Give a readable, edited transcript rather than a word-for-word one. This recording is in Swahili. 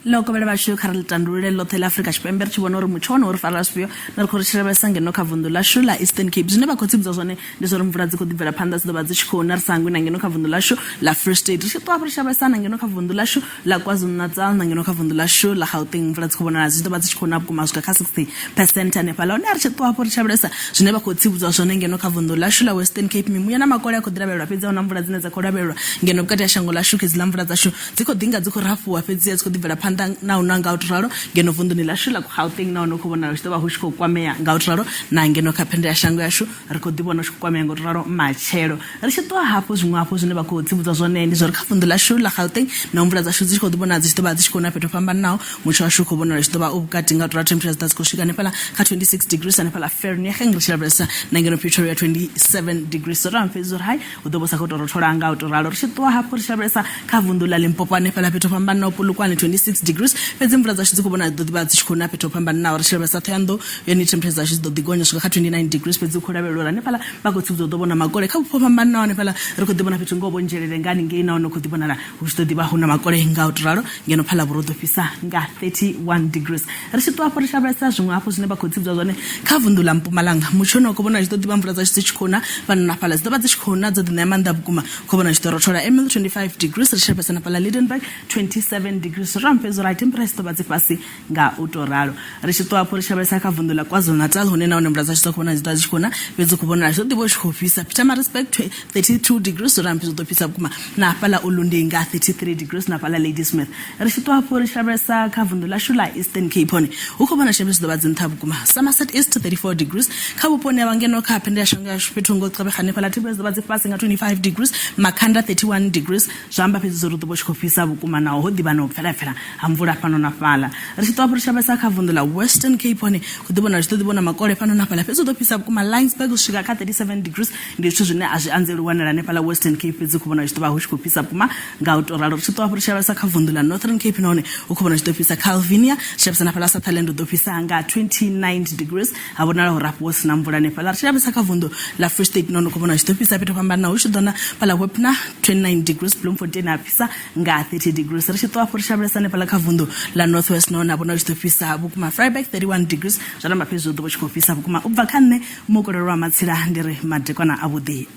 Loko bele ba shu kharil tandule lo tela Africa Chipember chibona uri Mutsho uri falasbio na khorishira basange no kavundu la shula Eastern Cape zine ba khotsi bzozone ndizoro mvura dziko divela phanda zido badzi chikona risangu na ngeno kavundu la shu la Free State rishito apurisha basana ngeno kavundu la shu la KwaZulu Natal na ngeno kavundu la shu la Gauteng mvura dziko bona zido badzi chikona kuma suka ka 60% ne pala ona rishito apurisha besa zine ba khotsi bzozone ngeno kavundu la shu la Western Cape mimuya na makole akodirabelwa pedza ona mvura dzine dzakorabelwa ngeno bukati ya shango la shu kezila mvura dza shu dziko dinga dziko rafuwa pedzi dziko divela na unanga utraro ngeno vundo ni lashula ku Gauteng na ono kubona rishito ba hushiko kwameya nga utraro na ngeno kapende ya shango yashu rikodibona shiko kwameya ngotraro machero rishito hapo zimwe hapo zine bakotsibuza zone ndi zori kavundo lashula Gauteng na mvula za shuzi kodibona zishito ba zishikona peto pamba nawo Mutsho washu kubona rishito ba ubukati nga utraro temperatures dazikoshika nepala ka 26 degrees na nepala Fahrenheit ngrisha bresa na ngeno Pretoria 27 degrees so rampezo high udobosa kotoro thola nga utraro rishito hapo rishabresa kavundo la Limpopo nepala peto pamba nawo pulukwane 26 degrees pedzi mvura zashu dzikubona dodiba dzichikona peto pamba nawo rishebe sathando yeni temperature zashu dodigonya swika 29 degrees pedzi khulabelora nepala bakotsibuzo dobona makole kha pamba nawo nepala rikodibona peto ngobo njelele ngani ngeina ono kudibona la usitodiba huna makole nga utraro ngeno phala burodo pisa nga 31 degrees rishito apo rishebe sa zwimwe apo zine bakotsibuzo zone kha vundula Mpumalanga Mutsho no kubona zitodiba mvura zashu dzichikona bana phala zidoba dzichikona dzodina manda bukuma kubona zitorothora Emil 25 degrees rishebe sana phala Lydenburg 27 degrees rampezo right temperature bazipasi nga utoralo rishito apo rishabesa kavundula KwaZulu Natal honena one mvura zashu kubona zita zikona bezo kubona zito dibo shikofisa pitama respect 32 degrees rampezo topisa kuma na pala Ulundi nga 33 degrees na pala Ladysmith rishito apo rishabesa kavundula shula Eastern Cape hone ukubona shabesa do bazinthabu kuma Somerset East 34 degrees kabupone abangeno kaphende yashonga yashiphethu ngoqabehane pala temperature bazipasi nga 25 degrees Makhanda 31 degrees zamba phezu dibo shikofisa bukuma nawo hodiba no phela amvula pano na pala rishito apo rishabesa kavundula Western Cape hone kudibona rishito dibona makole pano na pala phezu topisa kuma Linesburg ushika ka 37 degrees ndizvo zvine azvianzeriwanira nepala Western Cape pedzi kubona rishito ba hushikopisa kuma nga utoralo rishito apo rishabesa kavundula Northern Cape none ukubona rishito pisa Calvinia rishabesa napala Sutherland dopisa nga 29 degrees abona la rapo sina mvula nepala rishabesa kavundo la Free State none ukubona rishito pisa peto pamba na ushidona pala Wepna 29 degrees Bloemfontein apisa nga 30 degrees rishito apo rishabesa nepala kavundo la Northwest none abona rishito pisa bukuma Vryburg 31 degrees zalamba phezu dobo chikofisa bukuma ubva kanne mukolero wa matsira ndiri madekwana abudi